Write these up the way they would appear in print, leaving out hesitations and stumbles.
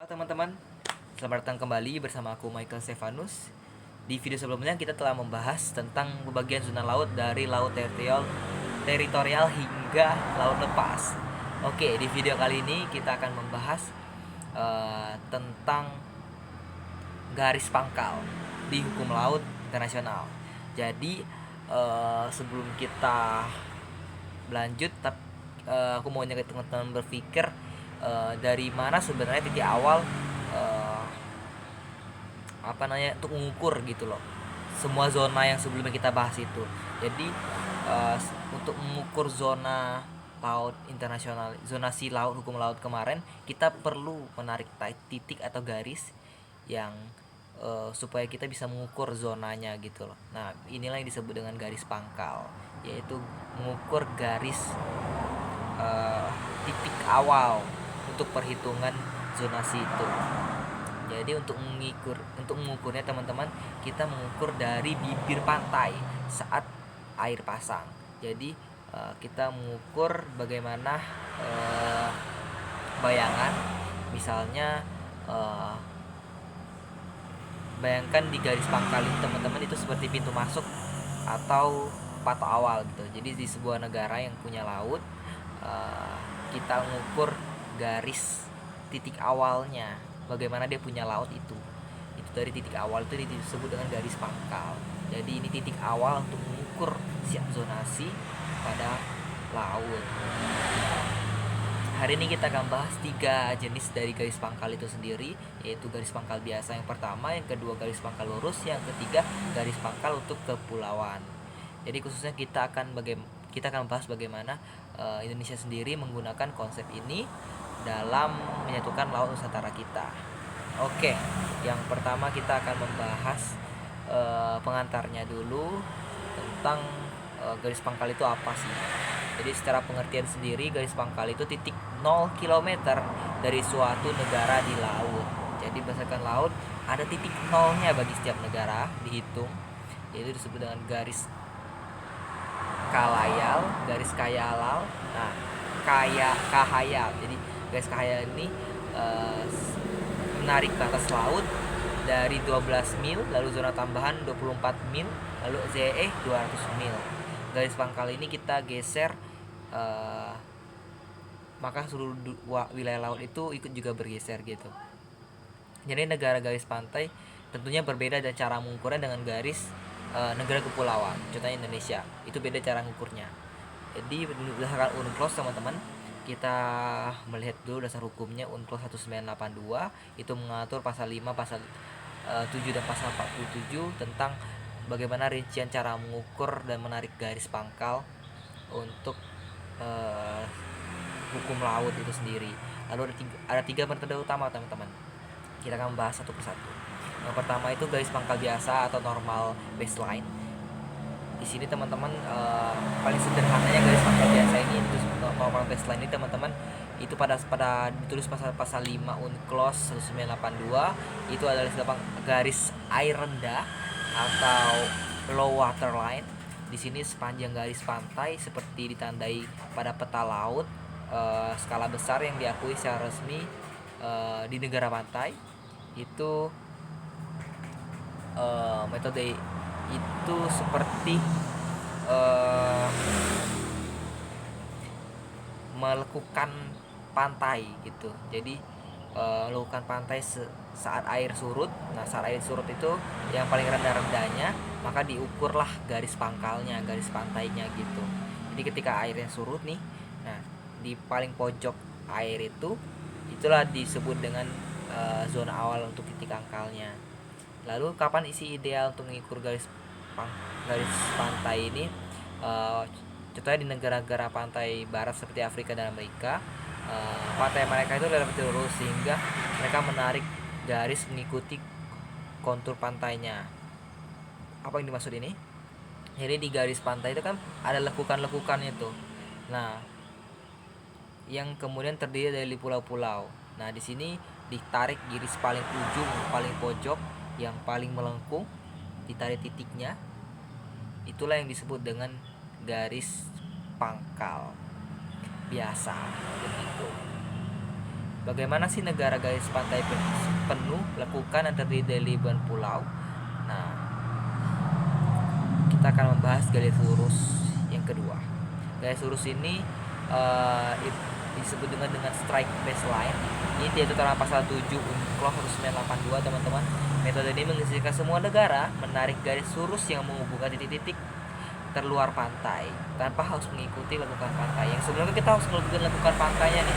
Halo teman-teman, selamat datang kembali bersama aku Michael Stefanus. Di video sebelumnya kita telah membahas tentang pembagian zona laut dari laut teritorial hingga laut lepas. Oke, di video kali ini kita akan membahas tentang garis pangkal di hukum laut internasional. Jadi sebelum kita berlanjut, aku mau ngajak teman-teman berpikir dari mana sebenarnya titik awal untuk mengukur gitu loh semua zona yang sebelumnya kita bahas itu. Jadi untuk mengukur zona laut internasional, zonasi laut hukum laut kemarin, kita perlu menarik titik atau garis yang supaya kita bisa mengukur zonanya gitu loh. Nah, inilah yang disebut dengan garis pangkal, yaitu mengukur garis titik awal untuk perhitungan zonasi itu. Jadi untuk mengukurnya teman-teman, kita mengukur dari bibir pantai saat air pasang. Jadi kita mengukur bagaimana bayangan, misalnya bayangkan di garis pangkal ini teman-teman, itu seperti pintu masuk atau patok awal gitu. Jadi di sebuah negara yang punya laut, kita mengukur garis titik awalnya, bagaimana dia punya laut itu dari titik awal itu disebut dengan garis pangkal. Jadi ini titik awal untuk mengukur siap zonasi pada laut. Hari ini kita akan bahas 3 jenis dari garis pangkal itu sendiri, yaitu garis pangkal biasa yang pertama, yang kedua garis pangkal lurus, yang ketiga garis pangkal untuk kepulauan. Jadi khususnya kita akan bahas bagaimana Indonesia sendiri menggunakan konsep ini dalam menyatukan laut Nusantara kita. Oke, yang pertama kita akan membahas pengantarnya dulu tentang garis pangkal itu apa sih. Jadi secara pengertian sendiri, garis pangkal itu titik 0 km dari suatu negara di laut. Jadi berdasarkan laut ada titik nolnya bagi setiap negara dihitung, yaitu disebut dengan garis kalayal, garis kayalal. Nah, kahayal. Jadi garis kahayal ini menarik batas laut dari 12 mil, lalu zona tambahan 24 mil, lalu ZE 200 mil. Garis pangkal ini kita geser, maka seluruh wilayah laut itu ikut juga bergeser gitu. Jadi negara garis pantai tentunya berbeda dan cara mengukurnya dengan garis negara kepulauan. Contohnya Indonesia, itu beda cara mengukurnya. Jadi berdasarkan UNCLOS teman-teman, kita melihat dulu dasar hukumnya. UNCLOS 1982 itu mengatur pasal 5, pasal 7 dan pasal 47 tentang bagaimana rincian cara mengukur dan menarik garis pangkal untuk hukum laut itu sendiri. Lalu ada tiga metode utama teman-teman. Kita akan membahas satu persatu. Yang pertama itu garis pangkal biasa atau normal baseline. Di sini teman-teman, paling sederhananya garis pangkal biasa ini, itu normal baseline ini teman-teman, itu pada ditulis pasal 5 UNCLOS 1982, itu adalah garis air rendah atau low water line. Di sini sepanjang garis pantai seperti ditandai pada peta laut skala besar yang diakui secara resmi di negara pantai. Itu metode itu seperti melekukan pantai gitu. Jadi melakukan pantai saat air surut. Nah, saat air surut itu yang paling rendah-rendahnya, maka diukurlah garis pangkalnya, garis pantainya gitu. Jadi ketika airnya surut nih, nah di paling pojok air itulah disebut dengan zona awal untuk titik pangkalnya. Lalu kapan isi ideal untuk mengukur garis pantai ini? Contohnya di negara-negara pantai barat seperti Afrika dan Amerika, pantai mereka itu relatif lurus sehingga mereka menarik garis mengikuti kontur pantainya. Apa yang dimaksud ini? Jadi di garis pantai itu kan ada lekukan-lekukan itu. Nah, yang kemudian terdiri dari pulau-pulau. Nah, di sini ditarik garis paling ujung, paling pojok, yang paling melengkung, ditarik titiknya. Itulah yang disebut dengan garis pangkal biasa begitu. Bagaimana sih negara garis pantai penuh lekukan yang terdiri dari ribuan pulau? Nah, kita akan membahas garis lurus yang kedua. Garis lurus ini disebut dengan strike baseline. Ini yaitu dalam pasal 7 UNCLOS 1982, teman-teman. Metode ini mengizinkan semua negara menarik garis lurus yang menghubungkan titik-titik terluar pantai tanpa harus mengikuti lekukan pantai. Yang sebelumnya kita harus melakukan lekukan pantainya nih.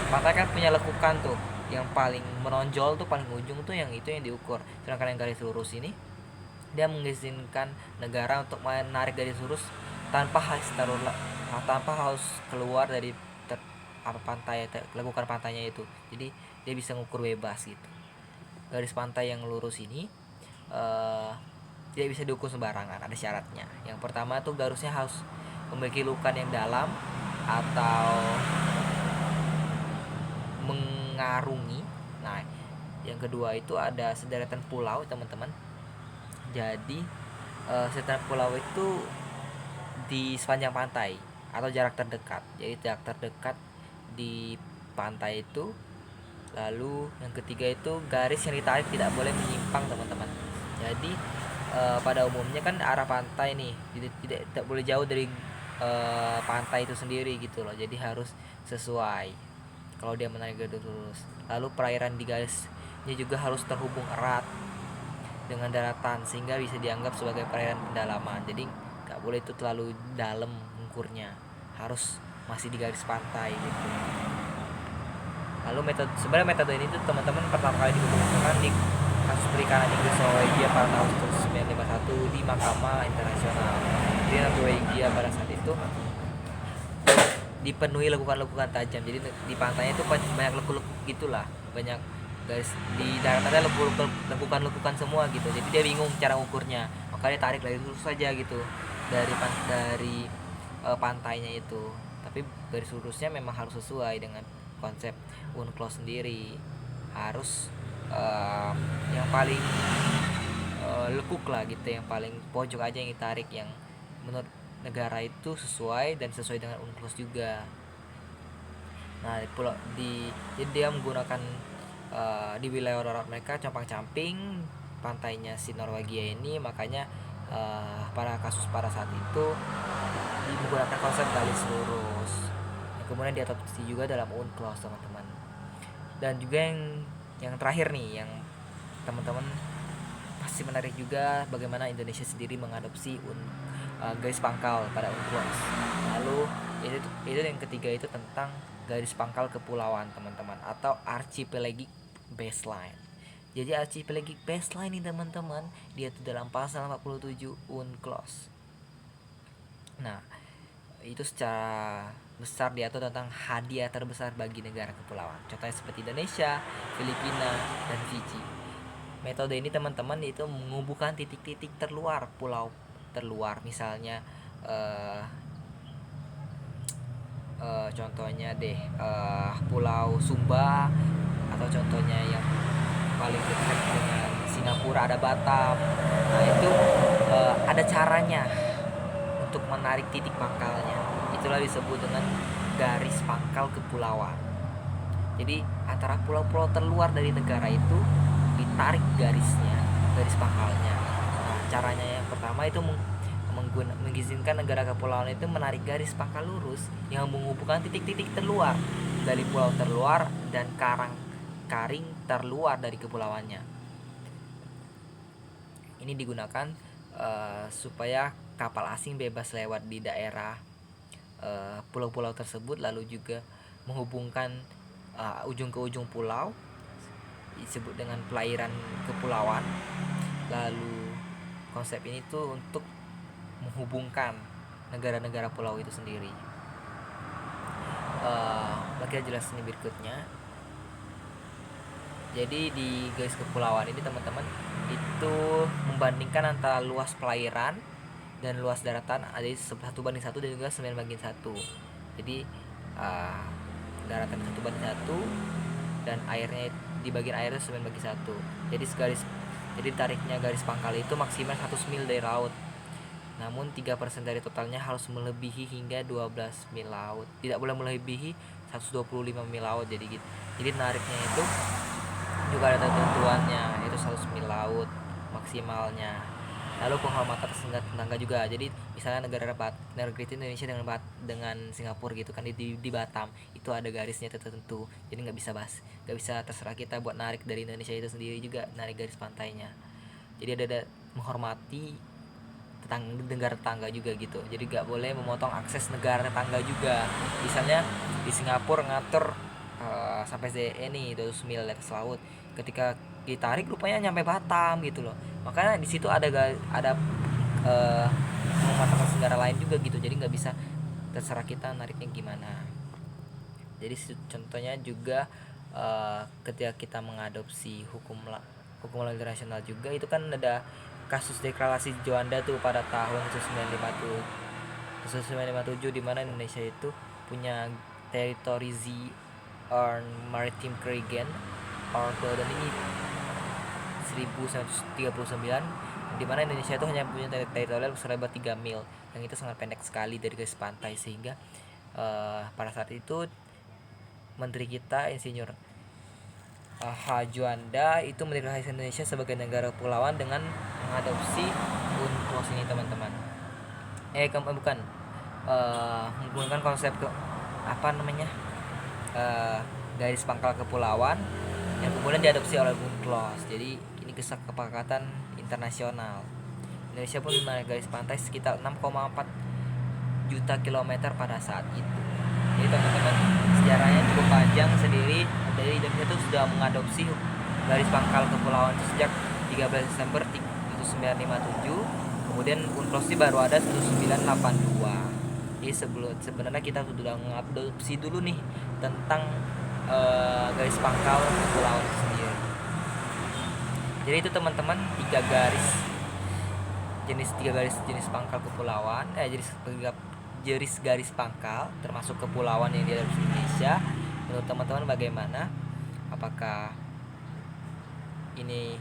Pantai kan punya lekukan tuh, yang paling menonjol tuh, paling ujung tuh yang itu yang diukur. Sedangkan yang garis lurus ini dia mengizinkan negara untuk menarik garis lurus tanpa harus keluar dari lekukan pantainya itu. Jadi dia bisa mengukur bebas gitu. Garis pantai yang lurus ini tidak bisa diukur sembarangan, ada syaratnya. Yang pertama tuh garisnya harus memiliki lukan yang dalam atau mengarungi. Nah, yang kedua itu ada sederetan pulau, teman-teman. Jadi sederetan pulau itu di sepanjang pantai atau jarak terdekat. Jadi jarak terdekat di pantai itu. Lalu yang ketiga itu garis yang ditarik tidak boleh menyimpang, teman-teman. Jadi pada umumnya kan arah pantai nih tidak boleh jauh dari pantai itu sendiri gitu loh. Jadi harus sesuai kalau dia menarik garis lurus. Lalu perairan di garisnya juga harus terhubung erat dengan daratan sehingga bisa dianggap sebagai perairan pendalaman. Jadi nggak boleh itu terlalu dalam ukurnya, harus masih di garis pantai gitu. Lalu sebenarnya metode ini tuh, teman-teman, pertama kali digunakan di kasus perikanan Inggris Norwegia pada tahun 1951 di Mahkamah Internasional. Jadi Norwegia pada saat itu dipenuhi lekukan-lekukan tajam. Jadi di pantainya itu banyak lekuk-lekuk gitulah, banyak garis di daratnya lekukan-lekukan semua gitu. Jadi dia bingung cara ukurnya, maka dia tarik lagi lurus saja gitu dari pantainya itu. Tapi garis lurusnya memang harus sesuai dengan konsep UNCLOS sendiri, harus yang paling lekuk lah gitu, yang paling pojok aja yang ditarik, yang menurut negara itu sesuai dan sesuai dengan UNCLOS juga. Nah, jadi dia menggunakan di wilayah darat mereka compang-camping pantainya si Norwegia ini, makanya pada saat itu menggunakan konsep garis lurus yang kemudian diadopsi juga dalam UNCLOS, teman-teman. Dan juga yang terakhir nih, yang teman-teman pasti menarik juga, bagaimana Indonesia sendiri mengadopsi garis pangkal pada UNCLOS. Lalu itu yang ketiga itu tentang garis pangkal kepulauan, teman-teman, atau archipelagic baseline. Jadi archipelagic baseline ini, teman-teman, dia itu dalam pasal 47 UNCLOS. Nah, itu secara besar diatur tentang hadiah terbesar bagi negara kepulauan. Contohnya seperti Indonesia, Filipina, dan Fiji. Metode ini, teman-teman, itu menghubungkan titik-titik terluar, pulau terluar, misalnya contohnya Pulau Sumba, atau contohnya yang paling dekat dengan Singapura ada Batam. Nah, itu ada caranya untuk menarik titik pangkalnya. Itulah disebut dengan garis pangkal kepulauan. Jadi antara pulau-pulau terluar dari negara itu ditarik garis pangkalnya. Nah, caranya yang pertama itu mengizinkan negara kepulauan itu menarik garis pangkal lurus yang menghubungkan titik-titik terluar dari pulau terluar dan karing terluar dari kepulauannya. Ini digunakan supaya kapal asing bebas lewat di daerah pulau-pulau tersebut, lalu juga menghubungkan ujung ke ujung pulau, disebut dengan perairan kepulauan. Lalu konsep ini tuh untuk menghubungkan negara-negara pulau itu sendiri. Bagi jelas ini berikutnya. Jadi di garis kepulauan ini, teman-teman, itu membandingkan antara luas perairan dan luas daratan ada 1:1 dan juga 9:1. Jadi daratan 1:1 dan airnya di bagian airnya 9:1. Jadi tariknya garis pangkal itu maksimal 100 mil dari laut. Namun 3% dari totalnya harus melebihi hingga 12 mil laut. Tidak boleh melebihi 125 mil laut. Jadi nariknya itu juga ada ketentuannya, itu 100 mil laut maksimalnya. Lalu penghormatan atas tetangga juga. Jadi misalnya negara itu Indonesia dengan Singapura gitu kan, di Batam itu ada garisnya tertentu. Jadi nggak bisa terserah kita buat narik dari Indonesia itu sendiri juga, narik garis pantainya. Jadi ada menghormati negara tetangga juga gitu. Jadi nggak boleh memotong akses negara tetangga juga. Misalnya di Singapura ngatur sampai ini 200 mil atas laut, ketika ditarik rupanya nyampe Batam gitu loh. Makanya di situ ada memotong negara lain juga gitu. Jadi nggak bisa terserah kita nariknya gimana. Jadi contohnya juga ketika kita mengadopsi hukum laut internasional juga, itu kan ada kasus deklarasi Juanda tuh pada tahun 1957, di mana Indonesia itu punya teritori Sea or Maritime Kerigen Ordo, dan ini 1939, di mana Indonesia itu hanya punya teritorial selebar 3 mil, yang itu sangat pendek sekali dari garis pantai. Sehingga pada saat itu menteri kita Insinyur H. Juanda itu mendeklarasikan Indonesia sebagai negara kepulauan dengan mengadopsi UNCLOS ini, teman-teman. Bukan, menggunakan konsep garis pangkal kepulauan yang kemudian diadopsi oleh UNCLOS. Jadi ini kesepakatan internasional. Indonesia pun memiliki garis pantai sekitar 6,4 juta kilometer pada saat itu. Jadi teman-teman, sejarahnya cukup panjang sendiri. Dari Indonesia itu sudah mengadopsi garis pangkal kepulauan itu sejak 13 Desember 1957. Kemudian UNCLOS baru ada 1982. Jadi sebenarnya kita sudah mengadopsi dulu nih tentang garis pangkal kepulauan itu sendiri. Jadi itu teman-teman, tiga garis jenis pangkal kepulauan, garis pangkal termasuk kepulauan yang ada di Indonesia. Menurut teman-teman bagaimana? Apakah ini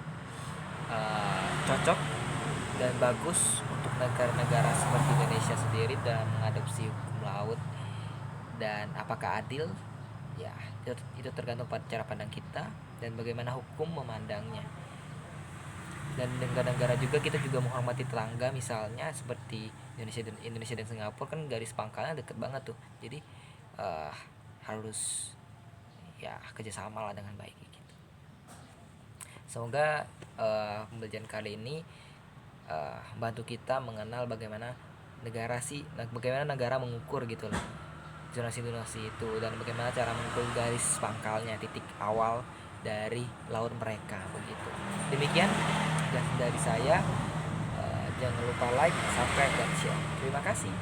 cocok dan bagus untuk negara-negara seperti Indonesia sendiri dalam mengadopsi hukum laut, dan apakah adil? Ya, itu tergantung pada cara pandang kita dan bagaimana hukum memandangnya. Dan negara-negara juga, kita juga menghormati tetangga, misalnya seperti Indonesia dan Singapura kan garis pangkalnya deket banget tuh. Jadi harus ya kerjasama lah dengan baik gitu. Semoga pembelajaran kali ini bantu kita mengenal bagaimana negara mengukur gitu loh zonasi itu, dan bagaimana cara mengukur garis pangkalnya, titik awal dari laut mereka begitu. Demikian dari saya. Jangan lupa like, subscribe, dan share. Terima kasih.